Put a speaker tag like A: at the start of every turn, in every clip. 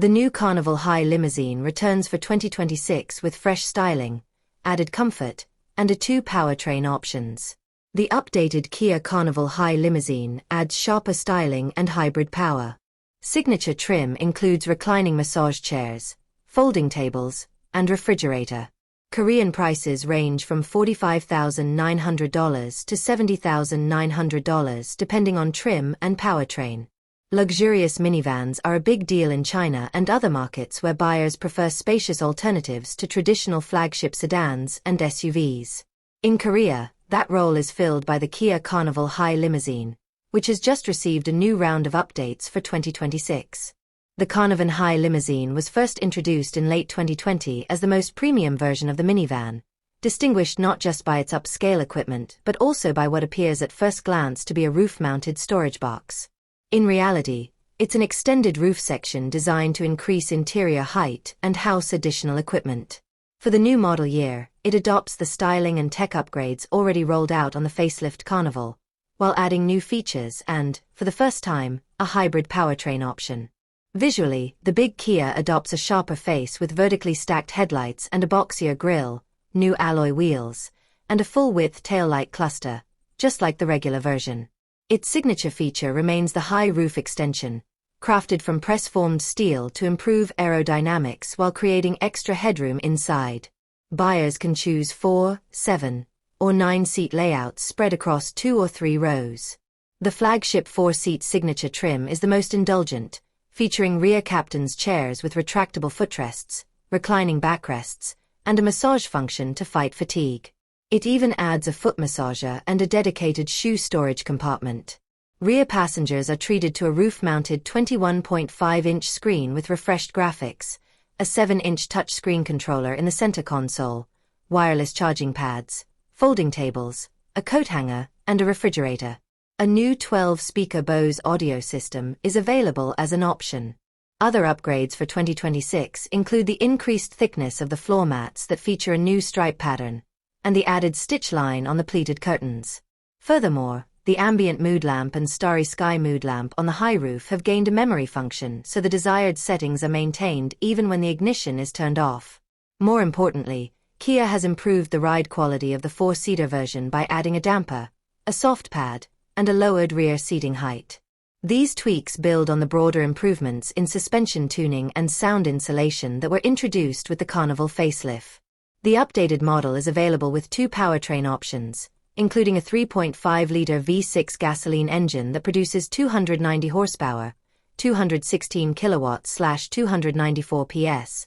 A: The new Carnival Hi Limousine returns for 2026 with fresh styling, added comfort, and two powertrain options. The updated Kia Carnival Hi Limousine adds sharper styling and hybrid power. Signature trim includes reclining massage chairs, folding tables, and refrigerator. Korean prices range from $45,900 to $70,900 depending on trim and powertrain. Luxurious minivans are a big deal in China and other markets where buyers prefer spacious alternatives to traditional flagship sedans and SUVs. In Korea, that role is filled by the Kia Carnival Hi Limousine, which has just received a new round of updates for 2026. The Carnival Hi Limousine was first introduced in late 2020 as the most premium version of the minivan, distinguished not just by its upscale equipment but also by what appears at first glance to be a roof-mounted storage box. In reality, it's an extended roof section designed to increase interior height and house additional equipment. For the new model year, it adopts the styling and tech upgrades already rolled out on the facelift Carnival, while adding new features and, for the first time, a hybrid powertrain option. Visually, the big Kia adopts a sharper face with vertically stacked headlights and a boxier grille, new alloy wheels, and a full-width taillight cluster, just like the regular version. Its signature feature remains the high roof extension, crafted from press-formed steel to improve aerodynamics while creating extra headroom inside. Buyers can choose 4, 7, or 9-seat layouts spread across 2 or 3 rows. The flagship 4-seat signature trim is the most indulgent, featuring rear captain's chairs with retractable footrests, reclining backrests, and a massage function to fight fatigue. It even adds a foot massager and a dedicated shoe storage compartment. Rear passengers are treated to a roof-mounted 21.5-inch screen with refreshed graphics, a 7-inch touchscreen controller in the center console, wireless charging pads, folding tables, a coat hanger, and a refrigerator. A new 12-speaker Bose audio system is available as an option. Other upgrades for 2026 include the increased thickness of the floor mats that feature a new stripe pattern, and the added stitch line on the pleated curtains. Furthermore, the ambient mood lamp and starry sky mood lamp on the high roof have gained a memory function so the desired settings are maintained even when the ignition is turned off. More importantly, Kia has improved the ride quality of the 4-seater version by adding a damper, a soft pad, and a lowered rear seating height. These tweaks build on the broader improvements in suspension tuning and sound insulation that were introduced with the Carnival facelift. The updated model is available with 2 powertrain options, including a 3.5-liter V6 gasoline engine that produces 290 horsepower, 216 kilowatts/294 PS,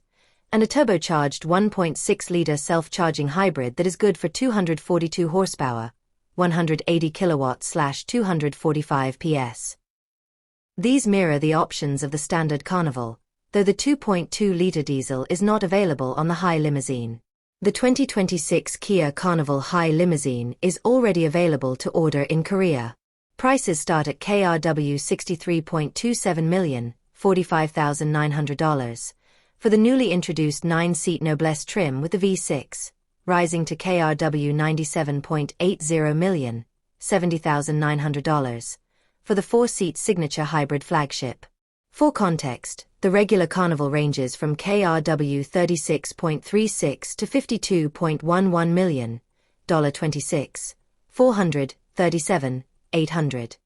A: and a turbocharged 1.6-liter self-charging hybrid that is good for 242 horsepower, 180 kilowatts/245 PS. These mirror the options of the standard Carnival, though the 2.2-liter diesel is not available on the Hi Limousine. The 2026 Kia Carnival Hi Limousine is already available to order in Korea. Prices start at KRW 63.27 million, $45,900, for the newly introduced 9-seat Noblesse trim with the V6, rising to KRW 97.80 million, $70,900, for the 4-seat signature hybrid flagship. For context, the regular Carnival ranges from KRW 36.36 to 52.11 million, $26, 437, 800.